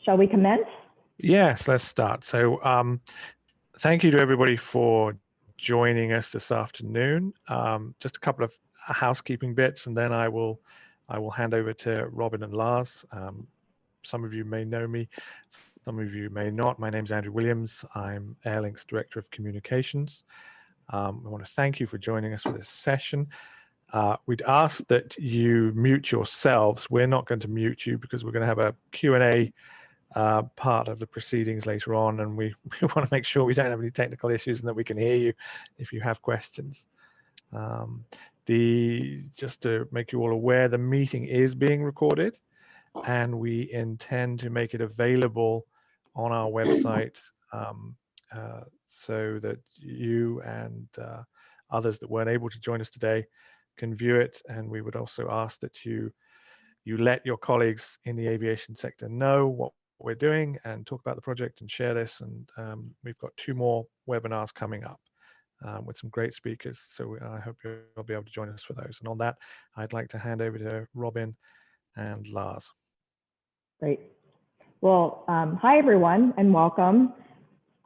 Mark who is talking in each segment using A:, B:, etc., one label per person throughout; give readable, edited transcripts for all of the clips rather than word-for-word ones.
A: Shall we commence?
B: Yes, let's start. So thank you to everybody for joining us this afternoon. Just a couple of housekeeping bits, and then I will hand over to Robin and Lars. Some of you may know me, some of you may not. My name is Andrew Williams. I'm Airlink's Director of Communications. I want to thank you for joining us for this session. We'd ask that you mute yourselves. We're not going to mute you because we're going to have a Q&A part of the proceedings later on, and we want to make sure we don't have any technical issues and that we can hear you if you have questions. Just to make you all aware, the meeting is being recorded, and we intend to make it available on our website so that you and others that weren't able to join us today can view it. And we would also ask that you let your colleagues in the aviation sector know what we're doing and talk about the project and share this. And we've got 2 more webinars coming up with some great speakers. So I hope you'll be able to join us for those. And on that, I'd like to hand over to Robin and Lars.
A: Great. Well, hi everyone and welcome.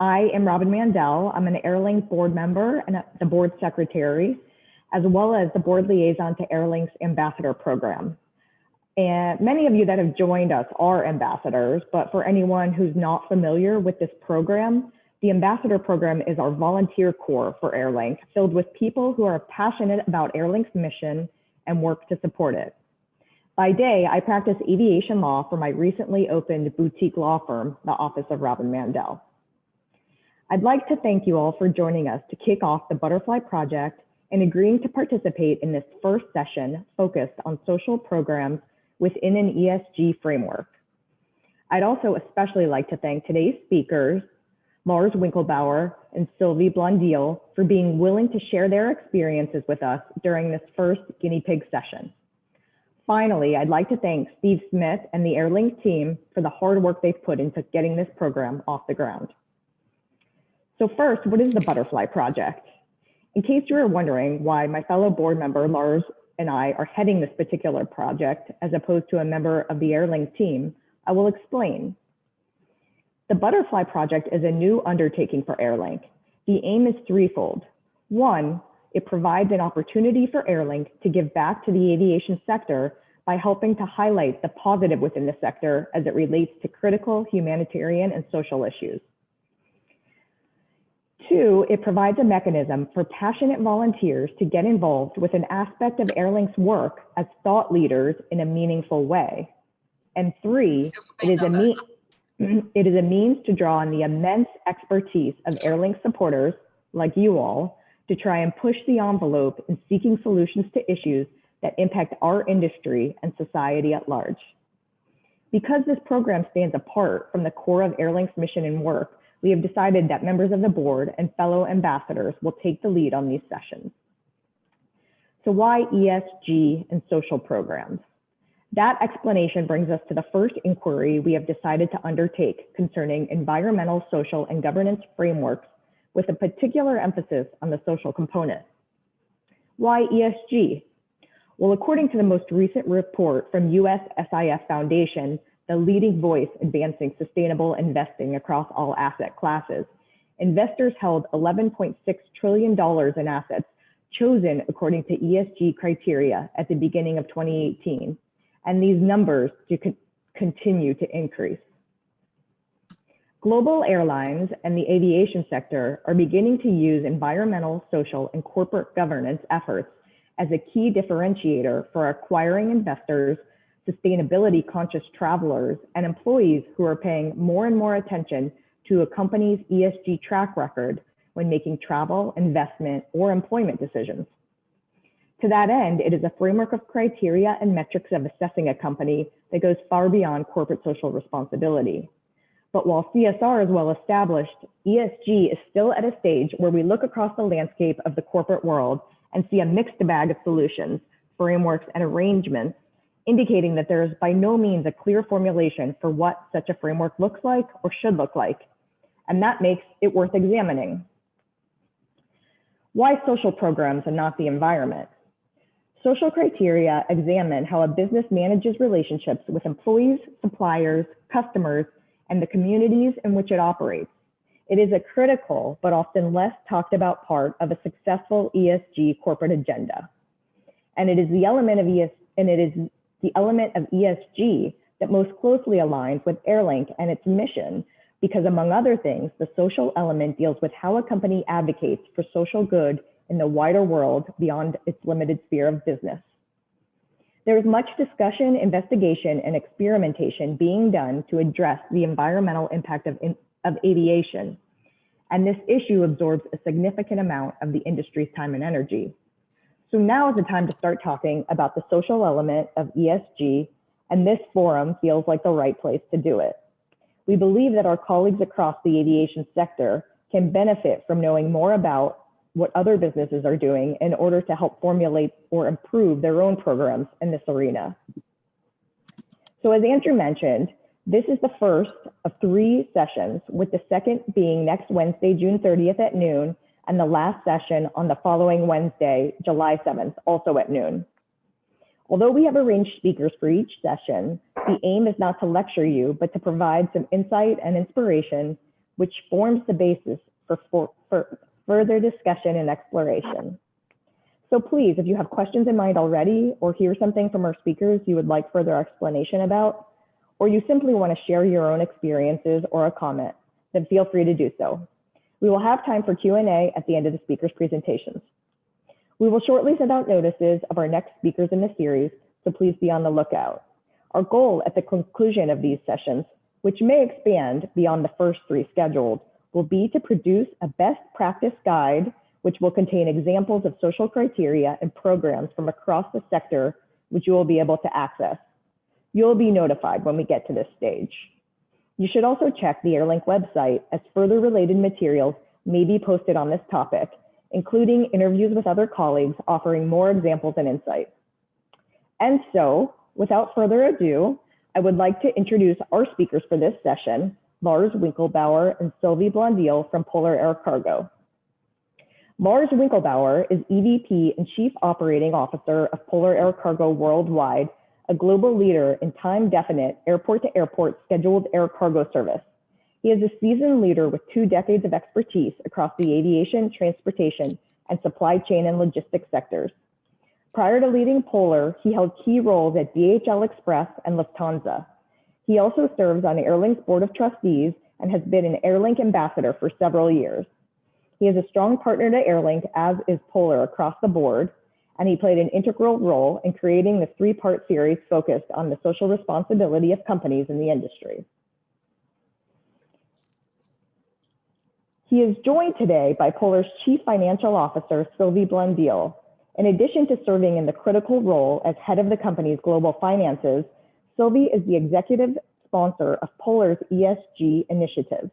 A: I am Robin Mandel. I'm an Airlink board member and the board secretary, as well as the board liaison to Airlink's ambassador program. And many of you that have joined us are ambassadors, but for anyone who's not familiar with this program, the ambassador program is our volunteer corps for Airlink, filled with people who are passionate about Airlink's mission and work to support it. By day, I practice aviation law for my recently opened boutique law firm, the Office of Robin Mandel. I'd like to thank you all for joining us to kick off the Butterfly Project and agreeing to participate in this first session focused on social programs within an ESG framework. I'd also especially like to thank today's speakers, Lars Winkelbauer and Sylvie Blondeel, for being willing to share their experiences with us during this first guinea pig session. Finally, I'd like to thank Steve Smith and the Airlink team for the hard work they've put into getting this program off the ground. So first, what is the Butterfly Project? In case you were wondering why my fellow board member Lars and I are heading this particular project as opposed to a member of the Airlink team, I will explain. The Butterfly Project is a new undertaking for Airlink. The aim is threefold. 1, it provides an opportunity for Airlink to give back to the aviation sector by helping to highlight the positive within the sector as it relates to critical humanitarian and social issues. 2, it provides a mechanism for passionate volunteers to get involved with an aspect of Airlink's work as thought leaders in a meaningful way. And 3, it is a means to draw on the immense expertise of Airlink supporters, like you all, to try and push the envelope in seeking solutions to issues that impact our industry and society at large. Because this program stands apart from the core of Airlink's mission and work, we have decided that members of the board and fellow ambassadors will take the lead on these sessions. So why ESG and social programs? That explanation brings us to the first inquiry we have decided to undertake concerning environmental, social, and governance frameworks with a particular emphasis on the social component. Why ESG? Well, according to the most recent report from US SIF Foundation, the leading voice advancing sustainable investing across all asset classes, investors held $11.6 trillion in assets chosen according to ESG criteria at the beginning of 2018, and these numbers continue to increase. Global airlines and the aviation sector are beginning to use environmental, social, and corporate governance efforts as a key differentiator for acquiring investors, sustainability conscious travelers, and employees who are paying more and more attention to a company's ESG track record when making travel, investment, or employment decisions. To that end, it is a framework of criteria and metrics of assessing a company that goes far beyond corporate social responsibility. But while CSR is well established, ESG is still at a stage where we look across the landscape of the corporate world and see a mixed bag of solutions, frameworks, and arrangements, indicating that there is by no means a clear formulation for what such a framework looks like or should look like. And that makes it worth examining. Why social programs and not the environment? Social criteria examine how a business manages relationships with employees, suppliers, customers, and the communities in which it operates. It is a critical but often less talked about part of a successful ESG corporate agenda. And it is the element of ESG that most closely aligns with Airlink and its mission, because among other things, the social element deals with how a company advocates for social good in the wider world beyond its limited sphere of business. There is much discussion, investigation, and experimentation being done to address the environmental impact of aviation, and this issue absorbs a significant amount of the industry's time and energy. So now is the time to start talking about the social element of ESG, and this forum feels like the right place to do it. We believe that our colleagues across the aviation sector can benefit from knowing more about what other businesses are doing in order to help formulate or improve their own programs in this arena. So as Andrew mentioned, this is the first of 3 sessions, with the second being next Wednesday, June 30th at noon, and the last session on the following Wednesday, July 7th, also at noon. Although we have arranged speakers for each session, the aim is not to lecture you, but to provide some insight and inspiration, which forms the basis for further discussion and exploration. So please, if you have questions in mind already, or hear something from our speakers you would like further explanation about, or you simply want to share your own experiences or a comment, then feel free to do so. We will have time for Q&A at the end of the speakers' presentations. We will shortly send out notices of our next speakers in the series, so please be on the lookout. Our goal at the conclusion of these sessions, which may expand beyond the first 3 scheduled, will be to produce a best practice guide, which will contain examples of social criteria and programs from across the sector, which you will be able to access. You'll be notified when we get to this stage. You should also check the Airlink website, as further related materials may be posted on this topic, including interviews with other colleagues offering more examples and insights. And so, without further ado, I would like to introduce our speakers for this session, Lars Winkelbauer and Sylvie Blondeel from Polar Air Cargo. Lars Winkelbauer is EVP and Chief Operating Officer of Polar Air Cargo Worldwide, a global leader in time-definite airport-to-airport scheduled air cargo service. He is a seasoned leader with 2 decades of expertise across the aviation, transportation, and supply chain and logistics sectors. Prior to leading Polar, he held key roles at DHL Express and Lufthansa. He also serves on Airlink's Board of Trustees and has been an Airlink ambassador for several years. He is a strong partner to Airlink, as is Polar across the board, and he played an integral role in creating the 3-part series focused on the social responsibility of companies in the industry. He is joined today by Polar's Chief Financial Officer, Sylvie Blondeel. In addition to serving in the critical role as head of the company's global finances, Sylvie is the executive sponsor of Polar's ESG initiatives,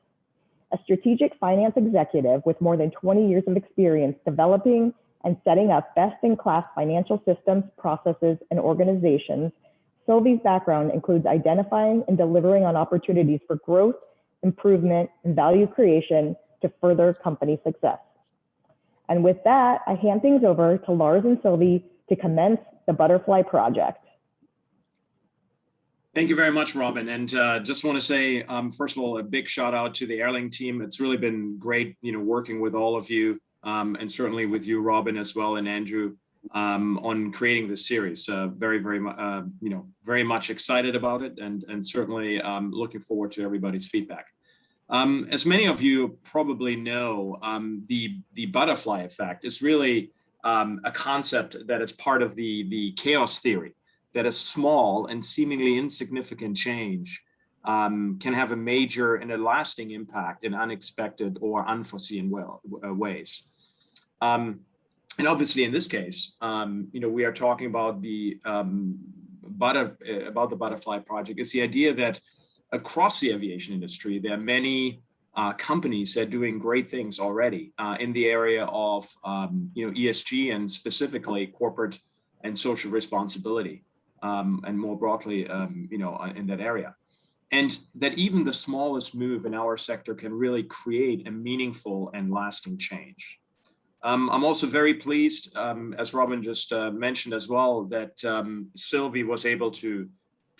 A: a strategic finance executive with more than 20 years of experience developing and setting up best-in-class financial systems, processes, and organizations. Sylvie's background includes identifying and delivering on opportunities for growth, improvement, and value creation to further company success. And with that, I hand things over to Lars and Sylvie to commence the Butterfly Project.
C: Thank you very much, Robin. And just want to say, first of all, a big shout out to the Airlink team. It's really been great, working with all of you, and certainly with you, Robin, as well, and Andrew, on creating this series. Very much excited about it, and certainly looking forward to everybody's feedback. As many of you probably know, the butterfly effect is really a concept that is part of the chaos theory, that a small and seemingly insignificant change can have a major and a lasting impact in unexpected or unforeseen ways. And obviously, in this case, we are talking about the Butterfly Project. It's the idea that across the aviation industry, there are many companies that are doing great things already in the area of ESG, and specifically corporate and social responsibility, and more broadly, in that area. And that even the smallest move in our sector can really create a meaningful and lasting change. I'm also very pleased, as Robin just mentioned as well, that Sylvie was able to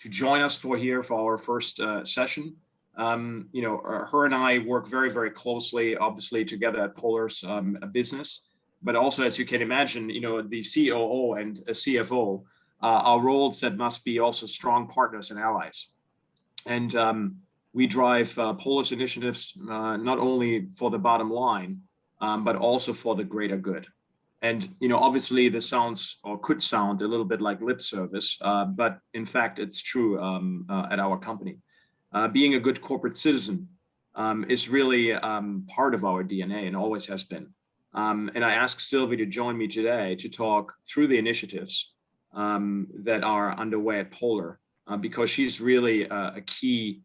C: join us for our first session. Her and I work very, very closely, obviously, together at Polar's business. But also, as you can imagine, the COO and a CFO are roles that must be also strong partners and allies. And we drive Polar's initiatives not only for the bottom line, but also for the greater good. And obviously, this sounds or could sound a little bit like lip service, but in fact, it's true at our company. Being a good corporate citizen is really part of our DNA and always has been. And I asked Sylvie to join me today to talk through the initiatives that are underway at Polar, because she's really a key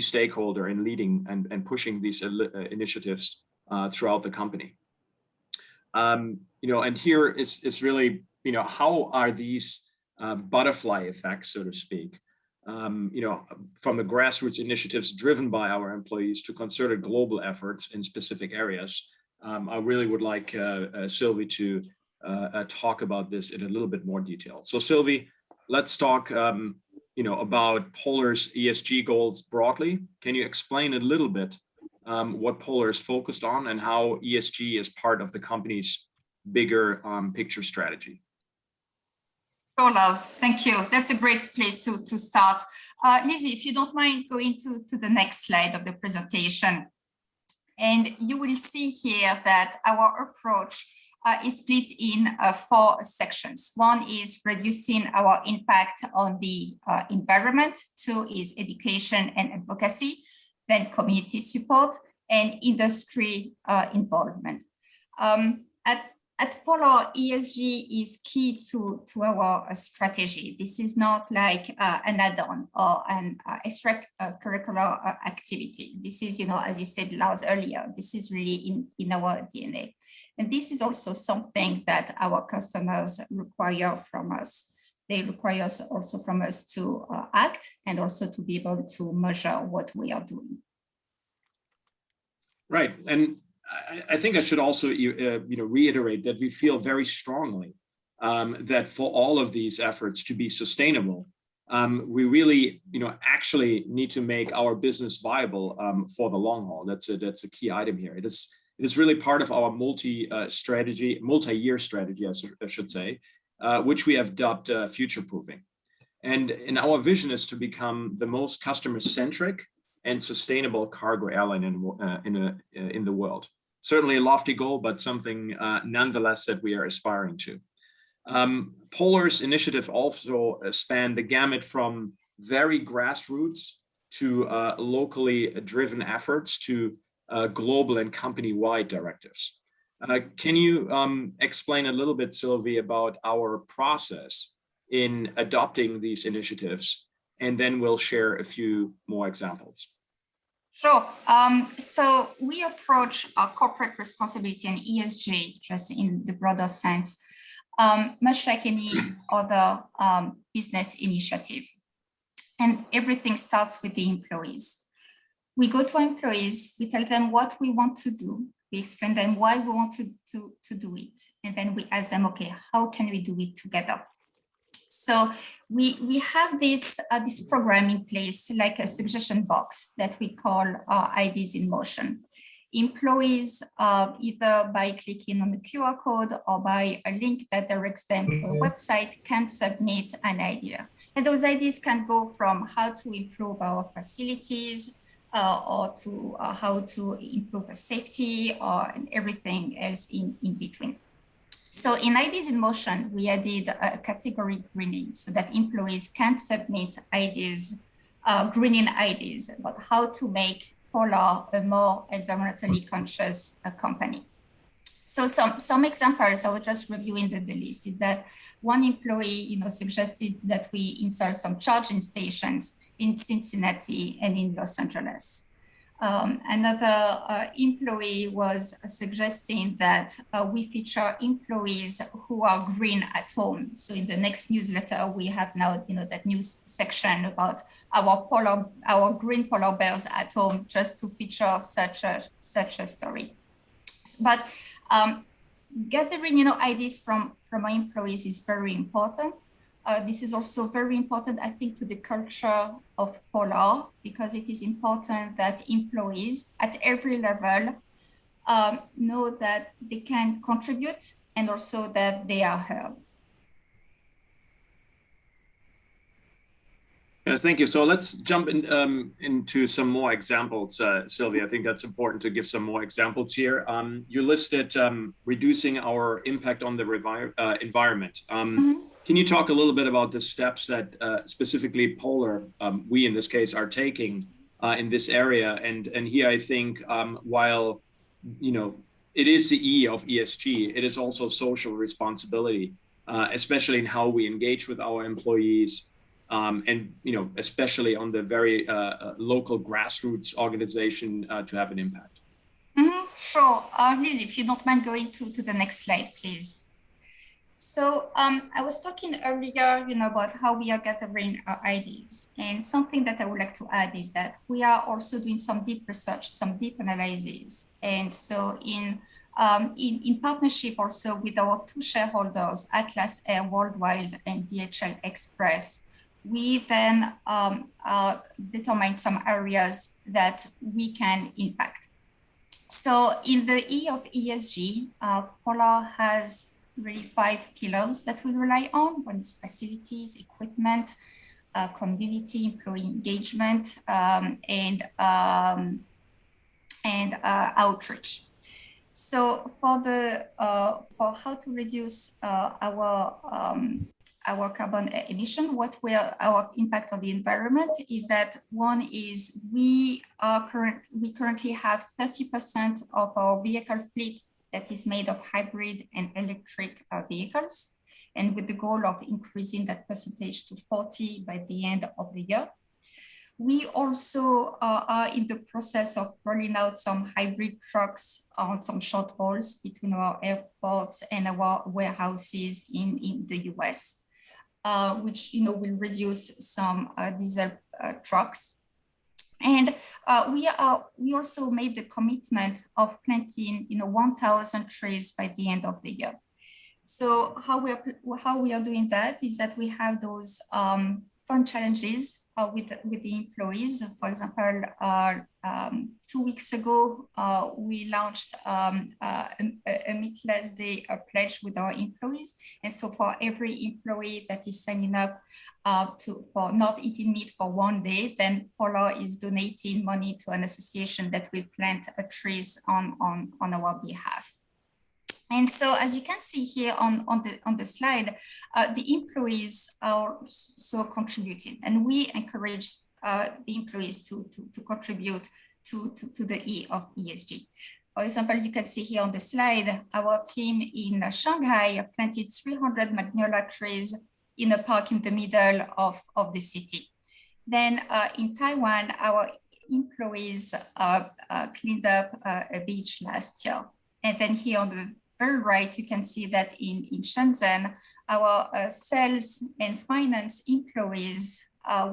C: stakeholder in leading and pushing these initiatives throughout the company. And here is really, how are these butterfly effects, so to speak, from the grassroots initiatives driven by our employees to concerted global efforts in specific areas. I really would like Sylvie to talk about this in a little bit more detail. So Sylvie, let's talk about Polar's ESG goals broadly. Can you explain a little bit what Polar is focused on and how ESG is part of the company's bigger picture strategy?
D: Sure, Lars, thank you. That's a great place to start. Lizzie, if you don't mind going to the next slide of the presentation. And you will see here that our approach is split in 4 sections. 1 is reducing our impact on the environment. 2 is education and advocacy, then community support and industry involvement. At Polar, ESG is key to our strategy. This is not like an add-on or an extracurricular activity. This is, as you said, Lars, earlier, this is really in our DNA. And this is also something that our customers require from us. They require also from us to act and also to be able to measure what we are doing.
C: Right. And I think I should also reiterate that we feel very strongly that for all of these efforts to be sustainable, we really actually need to make our business viable for the long haul. That's a key item here. It is really part of our multi-year strategy, I should say, which we have dubbed future-proofing. And our vision is to become the most customer-centric and sustainable cargo airline in the world. Certainly a lofty goal, but something nonetheless that we are aspiring to. Polar's initiative also span the gamut from very grassroots to locally driven efforts to global and company-wide directives. Can you explain a little bit, Sylvie, about our process in adopting these initiatives? And then we'll share a few more examples.
D: Sure. So we approach our corporate responsibility and ESG just in the broader sense, much like any other business initiative. And everything starts with the employees. We go to our employees, we tell them what we want to do, we explain them why we want to do it, and then we ask them, okay, how can we do it together? So we have this program in place, like a suggestion box that we call Ideas in Motion. Employees, either by clicking on the QR code or by a link that directs them to a website, can submit an idea. And those ideas can go from how to improve our facilities or to how to improve our safety or everything else in between. So in Ideas in Motion, we added a category greening so that employees can submit ideas, greening ideas about how to make Polar a more environmentally conscious company. So some examples, I was just reviewing the list, is that one employee suggested that we install some charging stations in Cincinnati and in Los Angeles. Another employee was suggesting that we feature employees who are green at home. So in the next newsletter, we have now that news section about our green polar bears at home, just to feature such a story. But gathering ideas from our employees is very important. This is also very important, I think, to the culture of Polar, because it is important that employees at every level know that they can contribute and also that they are heard.
C: Yes, thank you. So let's jump into some more examples, Sylvie. I think that's important to give some more examples here. You listed reducing our impact on the environment. Can you talk a little bit about the steps that specifically Polar, we in this case, are taking in this area? And here I think while it is the E of ESG, it is also social responsibility, especially in how we engage with our employees. And especially on the very local grassroots organization to have an impact.
D: Sure. Liz, if you don't mind going to the next slide, please. So I was talking earlier, about how we are gathering our ideas. And something that I would like to add is that we are also doing some deep research, some deep analysis. And so in partnership also with our two shareholders, Atlas Air Worldwide and DHL Express, we then determine some areas that we can impact. So in the E of ESG, Polar has really 5 pillars that we rely on. One is facilities, equipment, community, employee engagement, and outreach. So for how to reduce our carbon emission, our impact on the environment is that one is we currently have 30% of our vehicle fleet that is made of hybrid and electric vehicles, and with the goal of increasing that percentage to 40 by the end of the year. We also are in the process of rolling out some hybrid trucks on some short hauls between our airports and our warehouses in the US. Which will reduce some diesel trucks, and we also made the commitment of planting 1,000 trees by the end of the year. So how we are doing that is that we have those fun challenges with the employees. For example, 2 weeks ago, we launched a Meatless Day pledge with our employees. And so for every employee that is signing up for not eating meat for 1 day, then Polar is donating money to an association that will plant trees on our behalf. And so, as you can see here on the slide, the employees are also contributing, and we encourage the employees to contribute to the E of ESG. For example, you can see here on the slide, our team in Shanghai planted 300 magnolia trees in a park in the middle of the city. Then in Taiwan, our employees cleaned up a beach last year. And then here on the very right, you can see that in Shenzhen, our sales and finance employees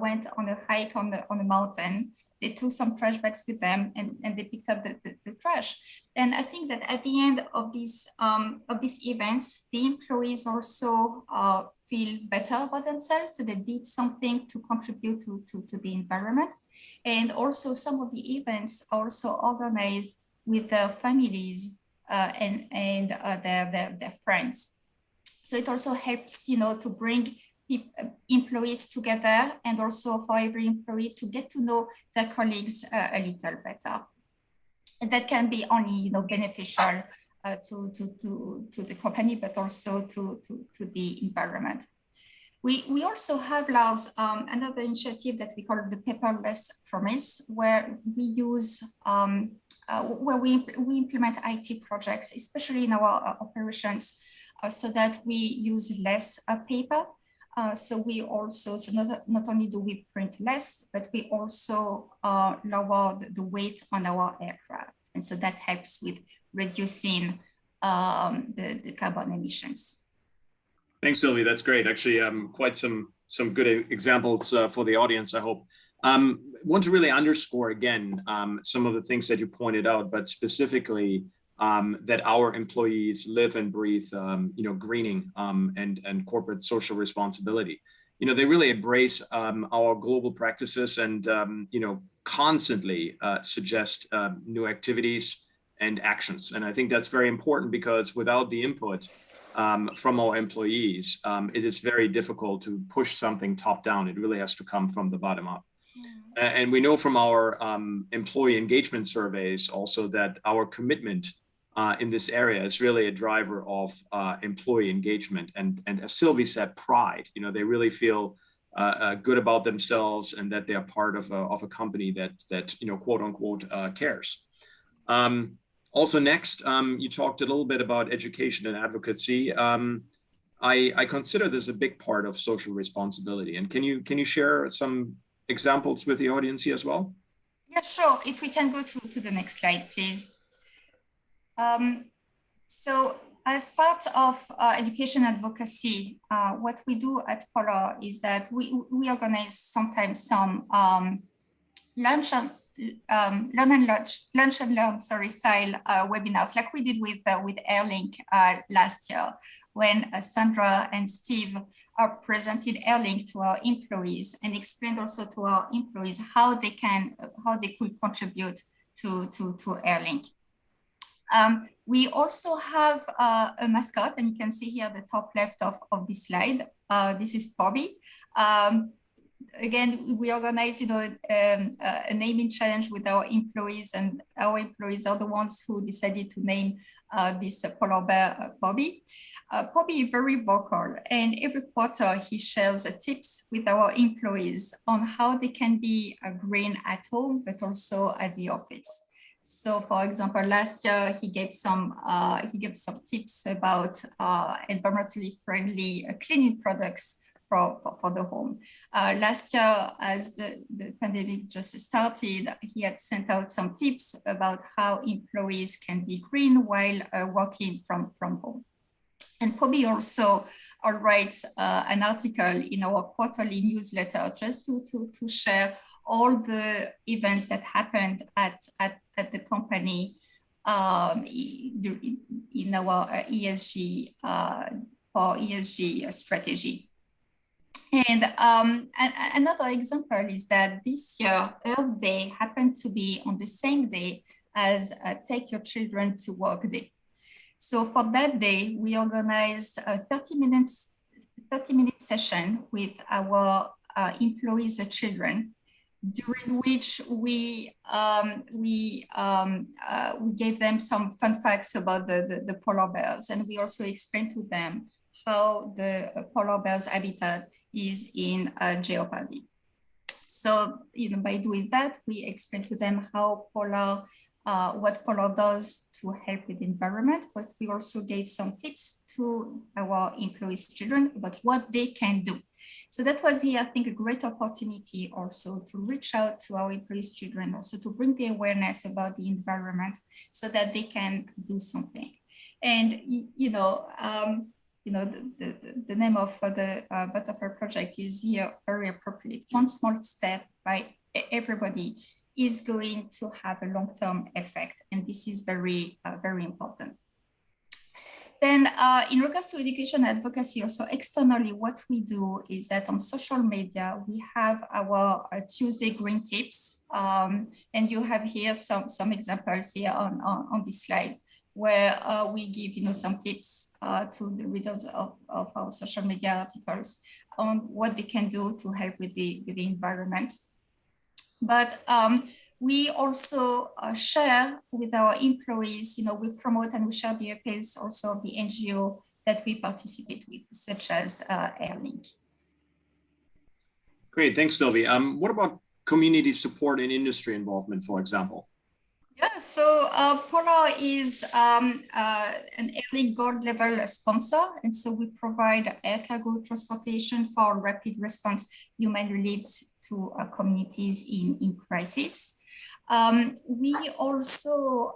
D: went on a hike on the mountain. They took some trash bags with them and they picked up the trash. And I think that at the end of these events, the employees also feel better about themselves. So they did something to contribute to the environment. And also some of the events are also organized with their families and their friends. So it also helps, to bring employees together, and also for every employee to get to know their colleagues a little better. And that can be only, beneficial to the company, but also to the environment. We also have, Lars, another initiative that we call the Paperless Promise, where we use where we implement IT projects, especially in our operations, so that we use less paper. So we also, not only do we print less, but we also lower the weight on our aircraft. And so that helps with reducing the carbon emissions.
C: Thanks, Sylvie. That's great. Actually, quite some good examples for the audience, I hope. Want to really underscore again some of the things that you pointed out, but specifically that our employees live and breathe, greening and corporate social responsibility. They really embrace our global practices and, constantly suggest new activities and actions. And I think that's very important because without the input from our employees, it is very difficult to push something top down. It really has to come from the bottom up. And we know from our employee engagement surveys also that our commitment in this area is really a driver of employee engagement. And as Sylvie said, pride. They really feel good about themselves and that they are part of a company that quote unquote cares. Also next, you talked a little bit about education and advocacy. I consider this a big part of social responsibility. And can you share some examples with the audience here as well?
D: Yeah, sure. If we can go to the next slide, please. So as part of education advocacy, what we do at Polar is that we organize sometimes some lunch and learn style webinars, like we did with Airlink last year, when Sandra and Steve presented Airlink to our employees and explained also to our employees how they could contribute to Airlink. We also have a mascot, and you can see here the top left of this slide. This is Bobby. Again, we organize, a naming challenge with our employees, and our employees are the ones who decided to name this polar bear Bobby. Bobby is very vocal, and every quarter he shares tips with our employees on how they can be green at home, but also at the office. So, for example, last year he gave some tips about environmentally friendly cleaning products for the home. Last year, as the pandemic just started, he had sent out some tips about how employees can be green while working from home. And Bobby also writes an article in our quarterly newsletter just to share all the events that happened at the company in our ESG for ESG strategy. And another example is that this year, Earth Day happened to be on the same day as Take Your Children to Work Day. So for that day, we organized a 30-minute session with our employees' children, during which we gave them some fun facts about the polar bears, and we also explained to them how the polar bear's habitat is in jeopardy. So, by doing that, we explained to them how what Polar does to help with the environment, but we also gave some tips to our employees' children about what they can do. So that was here, I think, a great opportunity also to reach out to our employees' children, also to bring the awareness about the environment so that they can do something. And, the name of the Butterfly Project is here very appropriate. One small step by everybody is going to have a long-term effect. And this is very, very important. Then in regards to education advocacy, also externally, what we do is that on social media, we have our Tuesday Green Tips. And you have here some examples here on this slide, where we give some tips to the readers of our social media articles on what they can do to help with the environment. But we also share with our employees, we promote and we share the appeals also of the NGO that we participate with, such as Airlink.
C: Great, thanks, Sylvie. What about community support and industry involvement, for example?
D: Yeah, so Polar is an Airlink Gold level sponsor, and so we provide air cargo transportation for rapid response human reliefs to communities in crisis. We also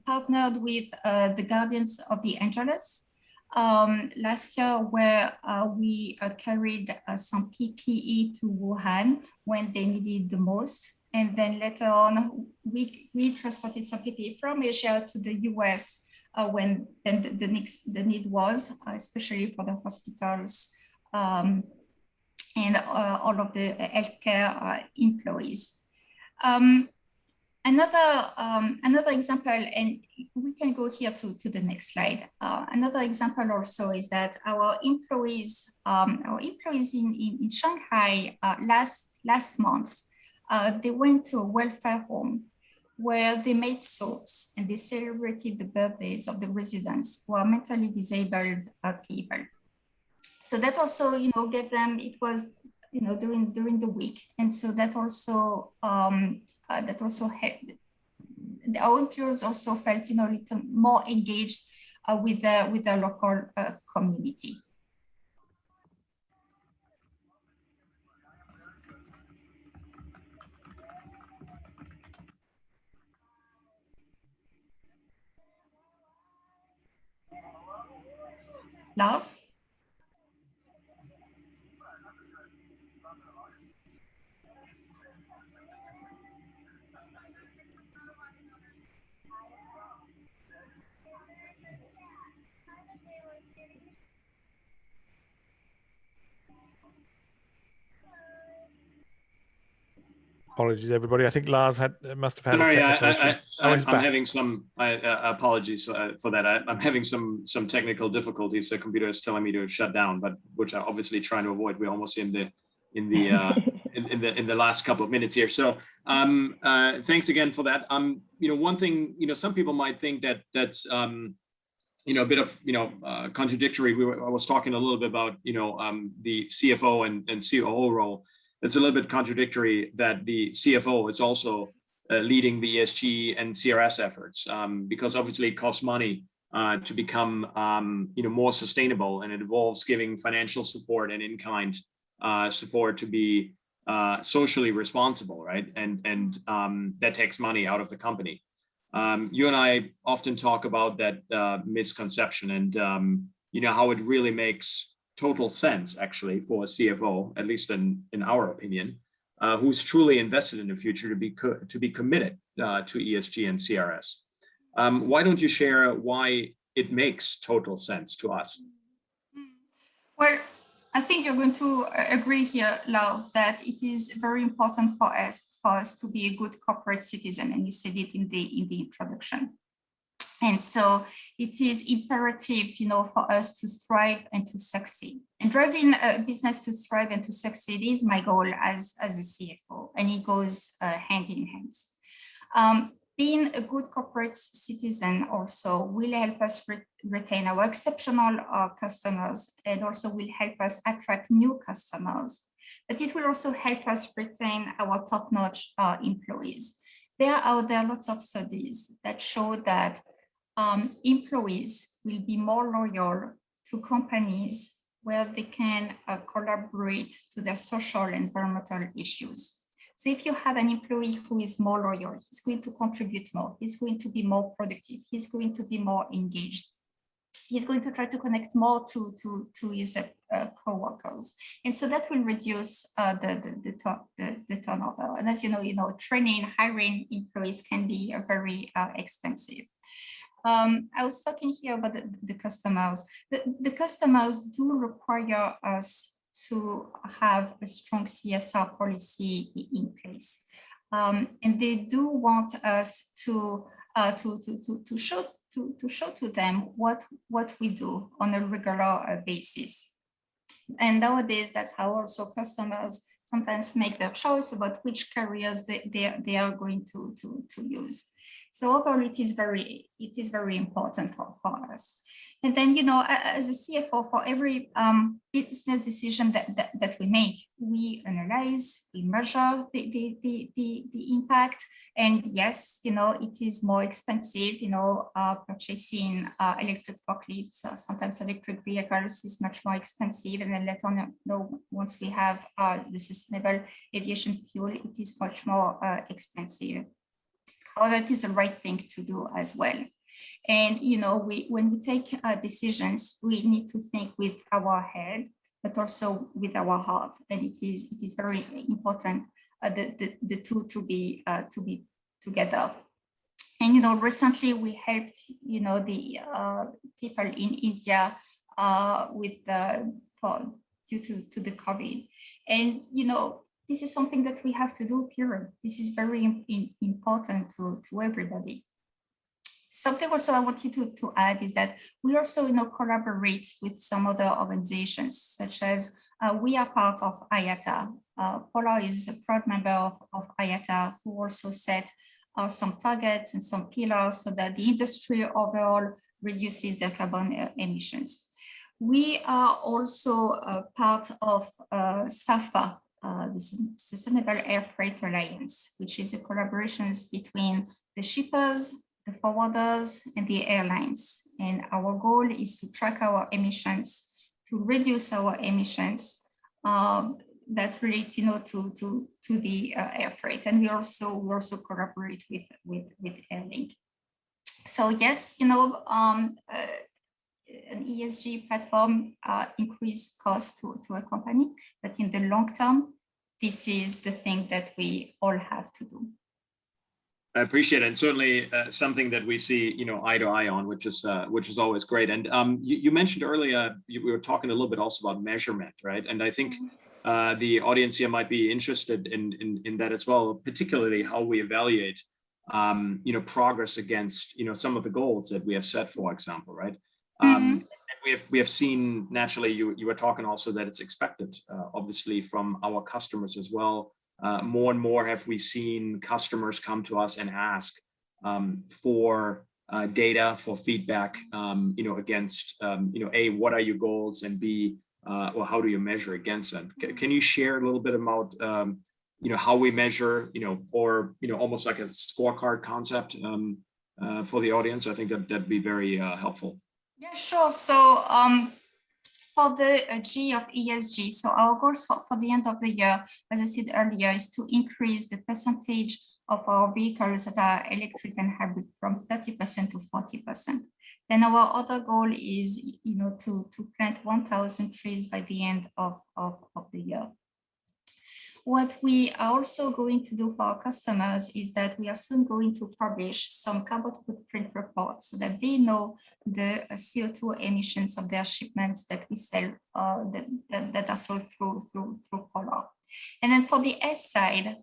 D: partnered with the Guardians of the Angeles last year, where we carried some PPE to Wuhan when they needed the most. And then later on, we transported some PPE from Asia to the US when then the need was, especially for the hospitals and all of the healthcare employees. Another example, and we can go here to the next slide. Another example also is that our employees in Shanghai last month, they went to a welfare home where they made soaps and they celebrated the birthdays of the residents who are mentally disabled people. So that also, gave them, it was, during the week. And so that also helped. Our employees also felt, a little more engaged with the local community. Lars?
B: Apologies, everybody. I think Lars must have had
C: Sorry,
B: a technical issue.
C: I'm having some apologies for that. I'm having some technical difficulties. The computer is telling me to shut down, but which I'm obviously trying to avoid. We're almost in the last couple of minutes here. So thanks again for that. One thing, some people might think that's a bit of contradictory. I was talking a little bit about the CFO and COO role. It's a little bit contradictory that the CFO is also leading the ESG and CRS efforts because obviously it costs money to become more sustainable, and it involves giving financial support and in-kind support to be socially responsible, right? And that takes money out of the company. You and I often talk about that misconception and how it really makes total sense actually for a CFO, at least in our opinion, who's truly invested in the future to be committed to ESG and CRS. Why don't you share why it makes total sense to us?
D: Well, I think you're going to agree here, Lars, that it is very important for us to be a good corporate citizen, and you said it in the introduction. And so it is imperative, for us to strive and to succeed. And driving a business to thrive and to succeed is my goal as a CFO, and it goes hand in hand. Being a good corporate citizen also will help us retain our exceptional customers, and also will help us attract new customers. But it will also help us retain our top-notch employees. There are lots of studies that show that employees will be more loyal to companies where they can collaborate to their social and environmental issues. So if you have an employee who is more loyal, he's going to contribute more, he's going to be more productive, he's going to be more engaged, he's going to try to connect more to his co-workers. And so that will reduce the turnover. And as you know, training, hiring employees can be very expensive. I was talking here about the customers. The customers do require us to have a strong CSR policy in place, and they do want us to show to them what we do on a regular basis. And nowadays, that's how also customers sometimes make their choice about which carriers they are going to use. So overall, it is very important for us. And then, as a CFO, for every business decision that we make, we analyze, we measure the impact. And yes, it is more expensive, purchasing electric forklifts, sometimes electric vehicles is much more expensive. And then later on, once we have the sustainable aviation fuel, it is much more expensive. However, it is the right thing to do as well. And, when we take decisions, we need to think with our head, but also with our heart. And it is very important the two to be together. And recently we helped the people in India with due to the COVID, and this is something that we have to do. Period. This is very important to everybody. Something also I want you to add is that we also collaborate with some other organizations, such as we are part of IATA. Polar is a proud member of IATA, who also set some targets and some pillars so that the industry overall reduces their carbon emissions. We are also part of SAFA, the Sustainable Air Freight Alliance, which is a collaboration between the shippers, the forwarders, and the airlines. And our goal is to track our emissions, to reduce our emissions that relate, to the air freight. And we also collaborate with Airlink. So yes, an ESG platform increase cost to a company, but in the long term, this is the thing that we all have to do.
C: I appreciate it, and certainly something that we see, eye to eye on, which is always great. And you mentioned earlier, we were talking a little bit also about measurement, right? And I think the audience here might be interested in that as well, particularly how we evaluate, progress against, some of the goals that we have set, for example, right? And we have seen, naturally, you were talking also that it's expected, obviously, from our customers as well. More and more have we seen customers come to us and ask for data, for feedback, against, A, what are your goals, and B, well, how do you measure against them? Can you share a little bit about, how we measure, or, almost like a scorecard concept for the audience? I think that'd be very helpful.
D: Yeah, sure. So for the G of ESG, so our goals for the end of the year, as I said earlier, is to increase the percentage of our vehicles that are electric and hybrid from 30% to 40%. Then our other goal is, to plant 1,000 trees by the end of the year. What we are also going to do for our customers is that we are soon going to publish some carbon footprint reports so that they know the CO2 emissions of their shipments that we sell, that are sold through Polar. And then for the S side,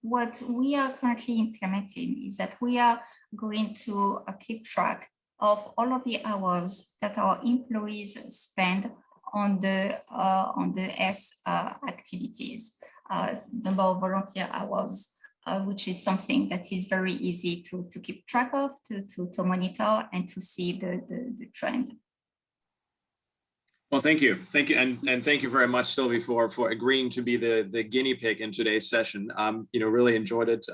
D: what we are currently implementing is that we are going to keep track of all of the hours that our employees spend on the S activities, number of volunteer hours, which is something that is very easy to keep track of, to monitor, and to see the trend.
C: Well, thank you, and thank you very much, Sylvie, for agreeing to be the guinea pig in today's session. Really enjoyed it,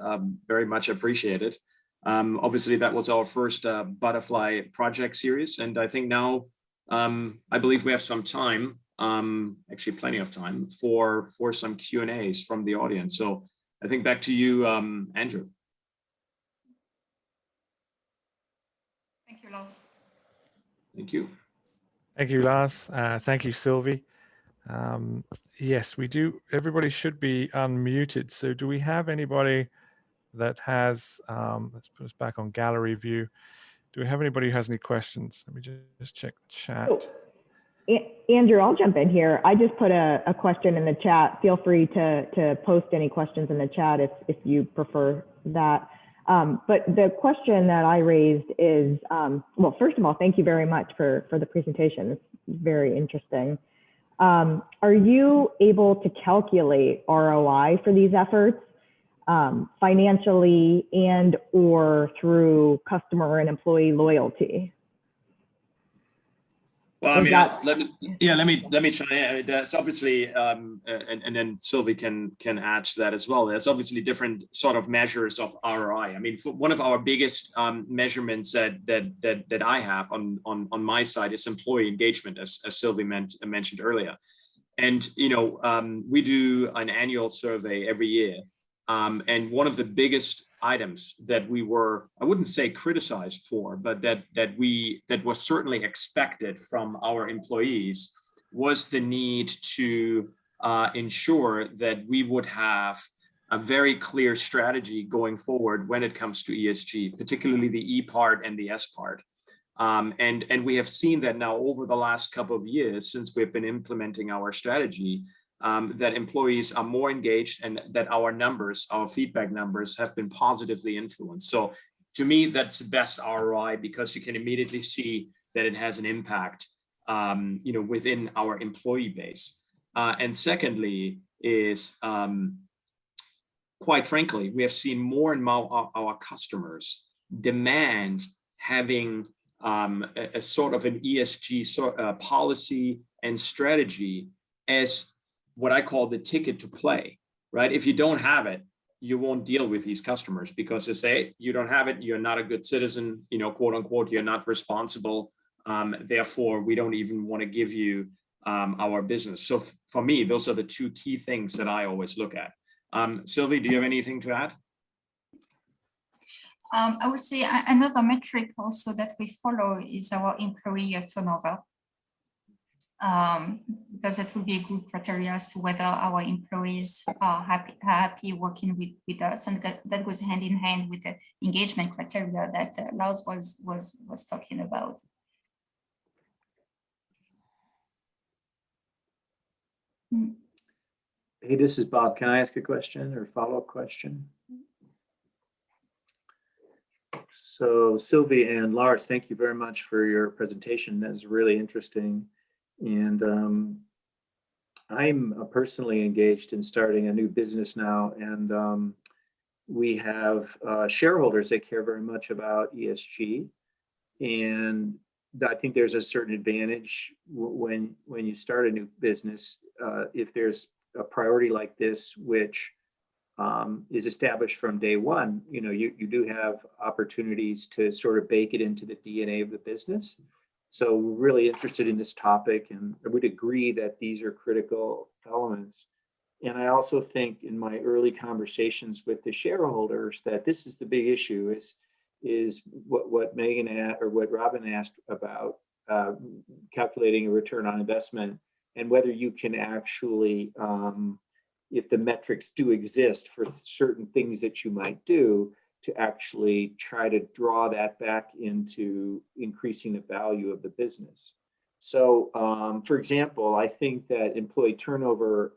C: very much appreciated. Obviously, that was our first Butterfly project series, and I think now. I believe we have some time, actually plenty of time for some Q&As from the audience. So I think back to you, Andrew.
D: Thank you, Lars.
C: Thank you.
B: Thank you, Lars. Thank you, Sylvie. Yes, we do. Everybody should be unmuted. So do we have anybody that has, let's put us back on gallery view. Do we have anybody who has any questions? Let me just check the chat.
A: Oh, Andrew, I'll jump in here. I just put a question in the chat. Feel free to post any questions in the chat if you prefer that. But the question that I raised is, well, first of all, thank you very much for the presentation. It's very interesting. Are you able to calculate ROI for these efforts? Financially and or through customer and employee loyalty?
C: Well, I mean, let me try. That's obviously, and then Sylvie can add to that as well. There's obviously different sort of measures of ROI. I mean, one of our biggest measurements that I have on my side is employee engagement, as Sylvie mentioned earlier. And we do an annual survey every year. And one of the biggest items that we were, I wouldn't say criticized for, but that was certainly expected from our employees was the need to ensure that we would have a very clear strategy going forward when it comes to ESG, particularly the E part and the S part. And we have seen that now over the last couple of years since we've been implementing our strategy, that employees are more engaged and that our numbers, our feedback numbers have been positively influenced. So to me, that's the best ROI because you can immediately see that it has an impact, within our employee base. And secondly is, quite frankly, we have seen more and more our customers demand having a sort of an ESG policy and strategy as what I call the ticket to play, right? If you don't have it, you won't deal with these customers because they say, you don't have it, you're not a good citizen, quote unquote, you're not responsible. Therefore, we don't even want to give you our business. So for me, those are the two key things that I always look at. Sylvie, do you have anything to add?
D: I would say another metric also that we follow is our employee turnover, because that would be a good criteria as to whether our employees are happy working with us, and that goes hand in hand with the engagement criteria that Lars was talking about.
E: Hey, this is Bob. Can I ask a question or follow-up question? So Sylvie and Lars, thank you very much for your presentation. That was really interesting. And I'm personally engaged in starting a new business now. And we have shareholders that care very much about ESG. And I think there's a certain advantage when you start a new business, if there's a priority like this, which is established from day one, you do have opportunities to sort of bake it into the DNA of the business. So we're really interested in this topic, and I would agree that these are critical elements. And I also think in my early conversations with the shareholders that this is the big issue is what Megan or what Robin asked about, calculating a return on investment and whether you can actually, if the metrics do exist for certain things that you might do, to actually try to draw that back into increasing the value of the business. So, for example, I think that employee turnover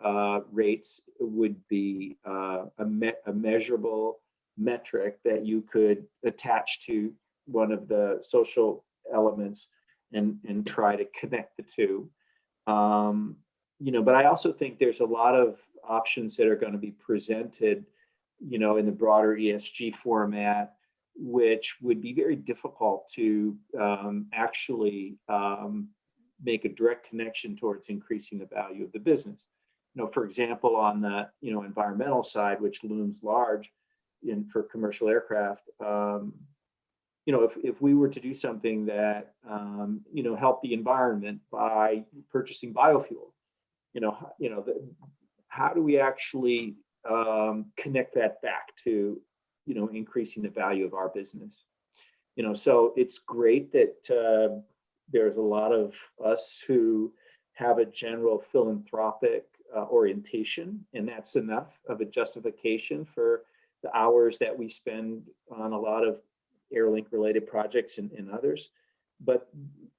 E: rates would be a measurable metric that you could attach to one of the social elements and try to connect the two. But I also think there's a lot of options that are going to be presented, in the broader ESG format, which would be very difficult to actually make a direct connection towards increasing the value of the business. For example, on the environmental side, which looms large for commercial aircraft, if we were to do something that help the environment by purchasing biofuel, how do we actually connect that back to increasing the value of our business? So it's great that there's a lot of us who have a general philanthropic orientation, and that's enough of a justification for the hours that we spend on a lot of Airlink related projects and others. But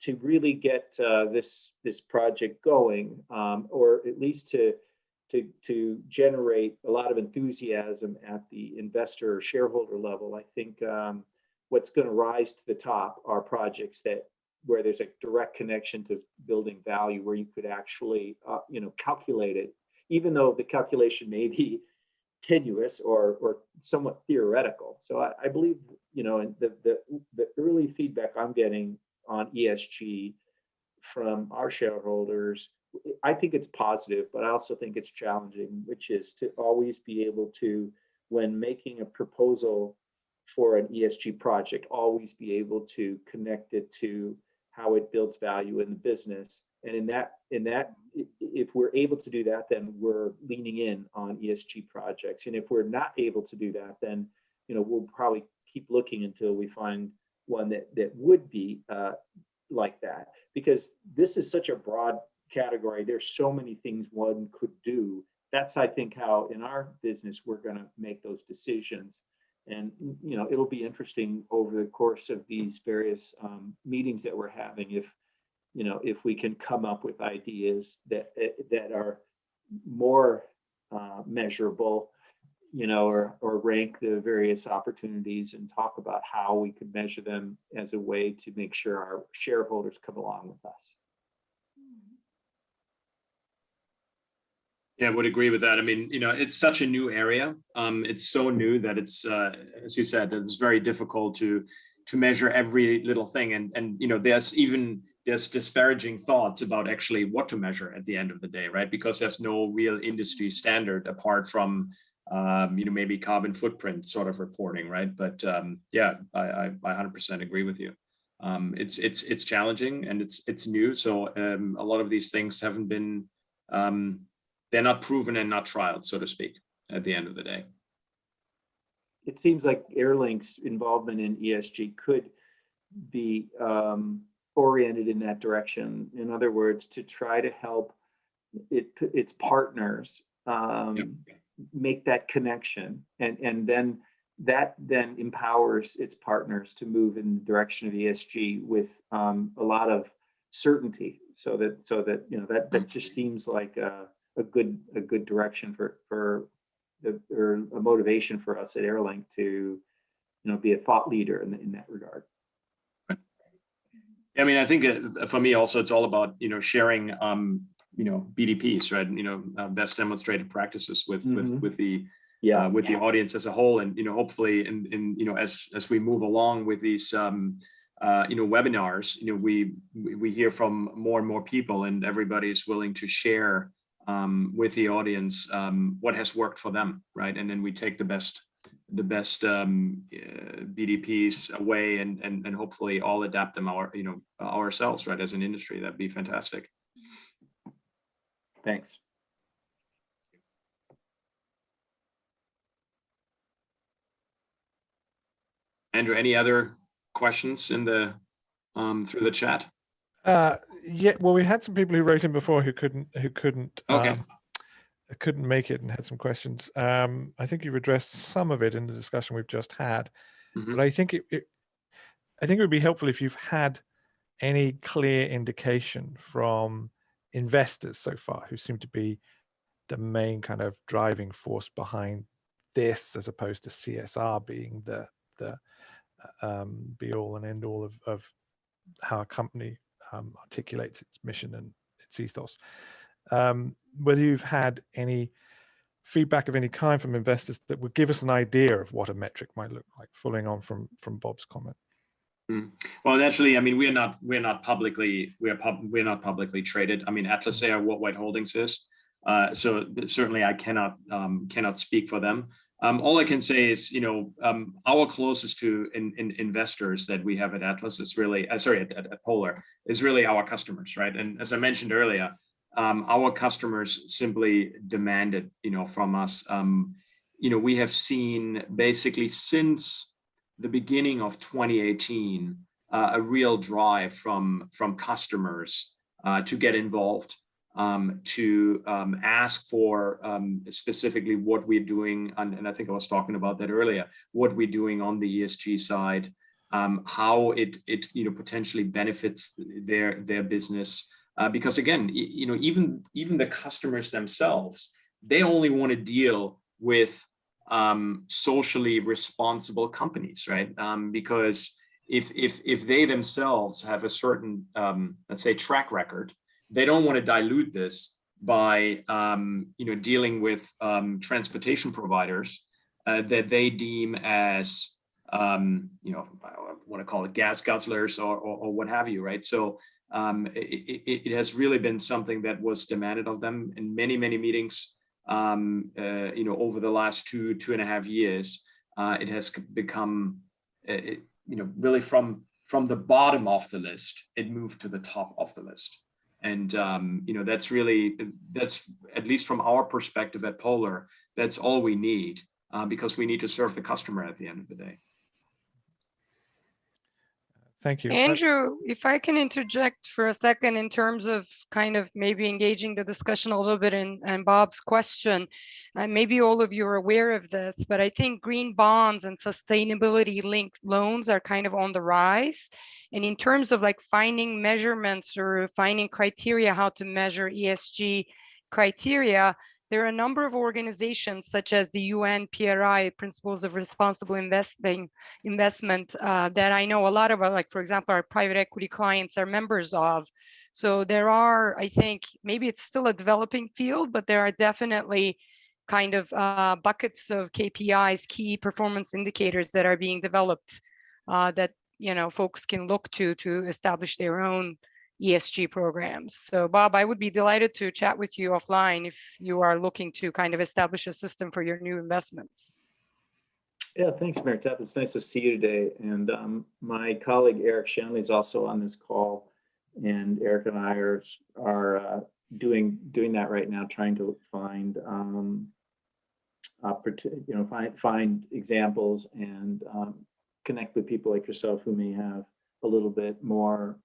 E: to really get this project going, or at least to generate a lot of enthusiasm at the investor or shareholder level, I think what's going to rise to the top are projects where there's a direct connection to building value, where you could actually calculate it, even though the calculation may be tenuous or somewhat theoretical. So I believe the early feedback I'm getting on ESG from our shareholders, I think it's positive, but I also think it's challenging, which is to always be able to, when making a proposal for an ESG project, always be able to connect it to how it builds value in the business. And in that, if we're able to do that, then we're leaning in on ESG projects. And if we're not able to do that, then we'll probably keep looking until we find one that would be like that. Because this is such a broad category. There's so many things one could do that's, I think, how in our business we're going to make those decisions. And, you know, it'll be interesting over the course of these various meetings that we're having, if, you know, if we can come up with ideas that are more measurable, you know, or rank the various opportunities and talk about how we could measure them as a way to make sure our shareholders come along with us.
C: Yeah, I would agree with that. I mean, you know, it's such a new area. It's so new that it's, as you said, it's very difficult to measure every little thing. And you know, there's disparaging thoughts about actually what to measure at the end of the day, right? Because there's no real industry standard apart from, you know, maybe carbon footprint sort of reporting, right? But yeah, I 100% agree with you. It's challenging and it's new. So a lot of these things haven't been, they're not proven and not trialed, so to speak, at the end of the day.
E: It seems like Airlink's involvement in ESG could be oriented in that direction. In other words, to try to help its partners make that connection, and then that empowers its partners to move in the direction of ESG with a lot of certainty. So that you know, that just seems like a good direction or a motivation for us at Airlink to, you know, be a thought leader in that regard.
C: I mean, I think for me also, it's all about, you know, sharing, you know, BDPs, right? You know, best demonstrated practices with the audience as a whole, and you know, hopefully, in you know, as we move along with these, you know, webinars, you know, we hear from more and more people, and everybody's willing to share with the audience what has worked for them, right? And then we take the best BDPs away and hopefully all adapt them ourselves, right? As an industry, that'd be fantastic.
E: Thanks.
C: Andrew, any other questions in the through the chat?
B: Yeah, well, we had some people who wrote in before who couldn't
C: Okay.
B: Couldn't make it and had some questions. I think you've addressed some of it in the discussion we've just had, but I think it would be helpful if you've had any clear indication from investors so far, who seem to be the main kind of driving force behind this, as opposed to CSR being the be all and end all of how a company articulates its mission and its ethos. Whether you've had any feedback of any kind from investors that would give us an idea of what a metric might look like, following on from Bob's comment.
C: Well, naturally, I mean, we're not publicly traded. I mean, Atlas Air Worldwide Holdings is, so certainly I cannot speak for them. All I can say is, you know, our closest to investors that we have at Atlas is really, at Polar, is really our customers, right? And as I mentioned earlier, our customers simply demanded, you know, from us. You know, we have seen basically since the beginning of 2018 a real drive from customers to get involved, to ask for specifically what we're doing, and I think I was talking about that earlier, what we're doing on the ESG side, how it you know, potentially benefits their business. Because again, you know, even the customers themselves, they only want to deal with socially responsible companies, right? Because if they themselves have a certain, let's say, track record, they don't want to dilute this by you know, dealing with transportation providers that they deem as you know, I want to call it gas guzzlers or what have you, right? So it has really been something that was demanded of them in many meetings, you know, over the last two and a half years. It has become, you know, really from the bottom of the list, it moved to the top of the list. And, you know, that's at least from our perspective at Polar, that's all we need, because we need to serve the customer at the end of the day.
B: Thank you.
F: Andrew, if I can interject for a second in terms of kind of maybe engaging the discussion a little bit in Bob's question, maybe all of you are aware of this, but I think green bonds and sustainability linked loans are kind of on the rise. And in terms of like finding measurements or finding criteria how to measure ESG criteria, there are a number of organizations such as the UN PRI, Principles of Responsible Investment, that I know a lot of, like, for example, our private equity clients are members of. So there are, I think, maybe it's still a developing field, but there are definitely kind of buckets of KPIs, key performance indicators that are being developed that, you know, folks can look to establish their own ESG programs. So Bob, I would be delighted to chat with you offline if you are looking to kind of establish a system for your new investments.
E: Yeah, thanks, Meritap. It's nice to see you today. And my colleague Eric Shanley is also on this call, and Eric and I are doing that right now, trying to find find examples and connect with people like yourself who may have a little bit more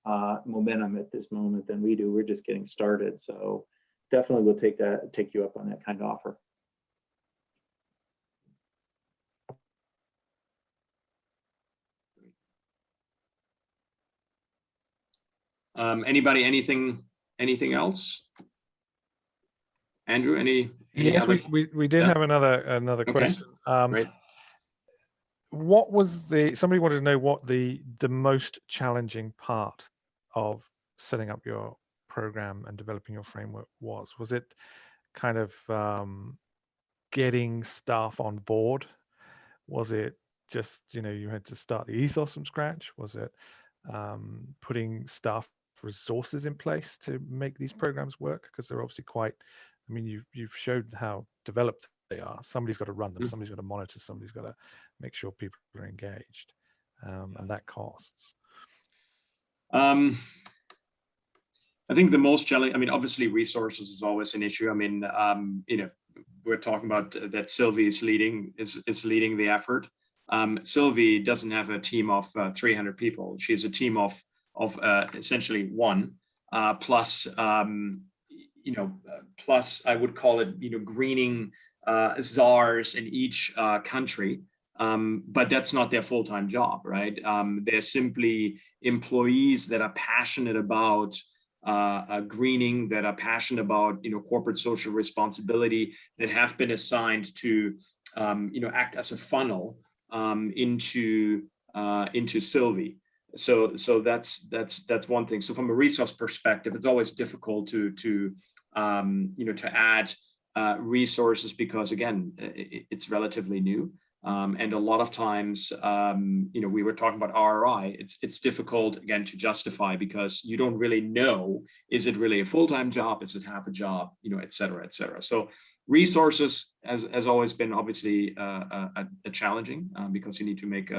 E: momentum at this moment than we do. We're just getting started, so definitely we'll take you up on that kind of offer.
C: Anybody, anything else? Andrew, any
B: Yes,
C: other?
B: we did
C: Yeah.
B: have another question.
C: Great.
B: What was somebody wanted to know what the most challenging part of setting up your program and developing your framework was? Was it kind of getting staff on board? Was it just, you know, you had to start the ethos from scratch? Was it putting staff resources in place to make these programs work? Because they're obviously quite, I mean, you've showed how developed they are. Somebody's got to run them, somebody's got to monitor, somebody's got to make sure people are engaged, and that costs.
C: I think the most challenging, I mean, obviously resources is always an issue. I mean, you know, we're talking about that Sylvie is leading the effort. Sylvie doesn't have a team of 300 people. She has a team of essentially one, plus, you know, plus I would call it, you know, greening czars in each country. But that's not their full-time job, right? They're simply employees that are passionate about greening, that are passionate about, you know, corporate social responsibility, that have been assigned to, you know, act as a funnel into Sylvie. So that's one thing. So from a resource perspective, it's always difficult to you know, to add resources, because again, it's relatively new. And a lot of times, you know, we were talking about ROI. It's difficult, again, to justify, because you don't really know, is it really a full-time job? Is it half a job? You know, et cetera, et cetera. So resources has always been obviously a challenging, because you need to make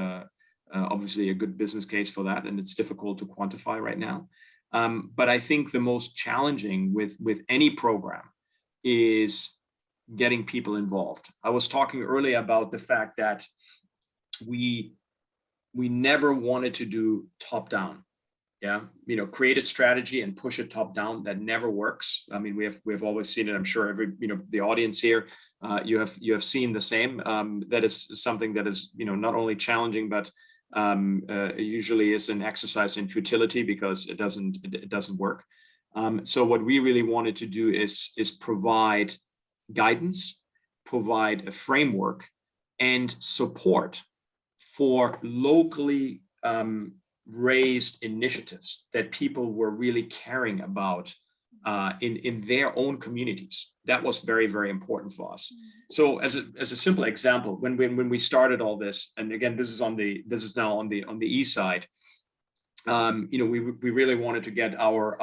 C: obviously a good business case for that, and it's difficult to quantify right now. But I think the most challenging with any program is getting people involved. I was talking earlier about the fact that we never wanted to do top down. Yeah, you know, create a strategy and push it top down. That never works. I mean, we have always seen it. I'm sure you know, the audience here, you have seen the same. That is something that is, you know, not only challenging, but usually is an exercise in futility, because it doesn't work. So what we really wanted to do is provide guidance, provide a framework, and support for locally raised initiatives that people were really caring about in their own communities. That was very, very important for us. So as a simple example, when we started all this, and again, this is now on the east side, you know, we really wanted to get our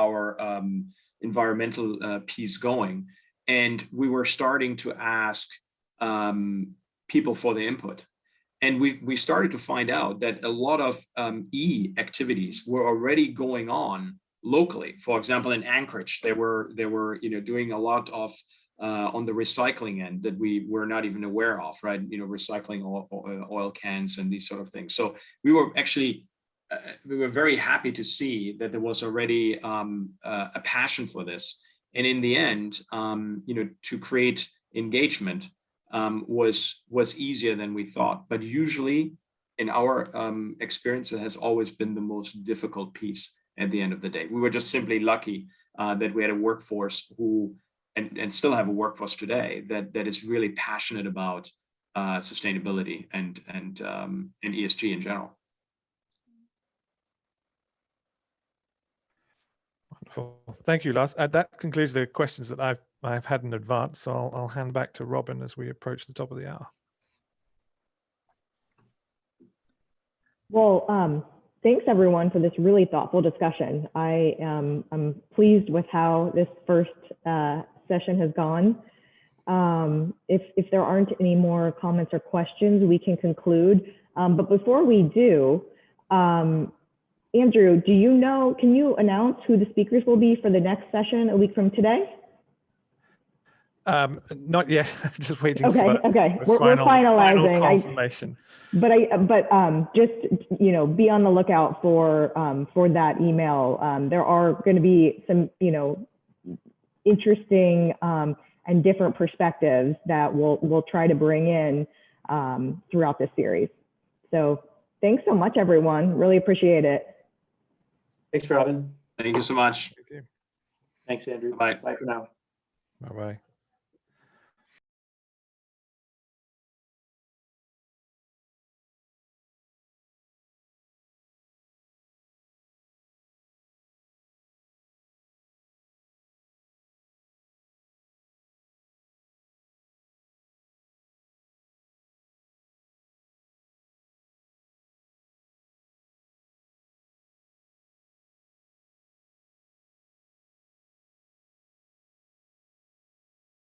C: environmental piece going, and we were starting to ask people for the input. And we started to find out that a lot of activities were already going on locally. For example, in Anchorage, they were you know, doing a lot of on the recycling end that we were not even aware of, right? You know, recycling oil cans and these sort of things. So we were actually we were very happy to see that there was already a passion for this. And in the end, to create engagement was easier than we thought. But usually in our experience, it has always been the most difficult piece at the end of the day. We were just simply lucky that we had a workforce who, and still have a workforce today, that is really passionate about sustainability and ESG in general.
B: Wonderful. Thank you, Lars. That concludes the questions that I've had in advance. So I'll hand back to Robin as we approach the top of the hour.
A: Well, thanks everyone for this really thoughtful discussion. I'm pleased with how this first session has gone. If there aren't any more comments or questions, we can conclude. But before we do, Andrew, can you announce who the speakers will be for the next session a week from today?
B: Not yet. I'm just waiting
A: okay,
B: for
A: we're finalizing.
B: Final confirmation.
A: But just be on the lookout for that email. There are going to be some interesting and different perspectives that we'll try to bring in throughout this series. So thanks so much, everyone. Really appreciate it.
E: Thanks, Robin.
C: Thank you so much.
B: Thank you.
E: Thanks, Andrew.
C: Bye.
E: Bye for now.
B: Bye-bye.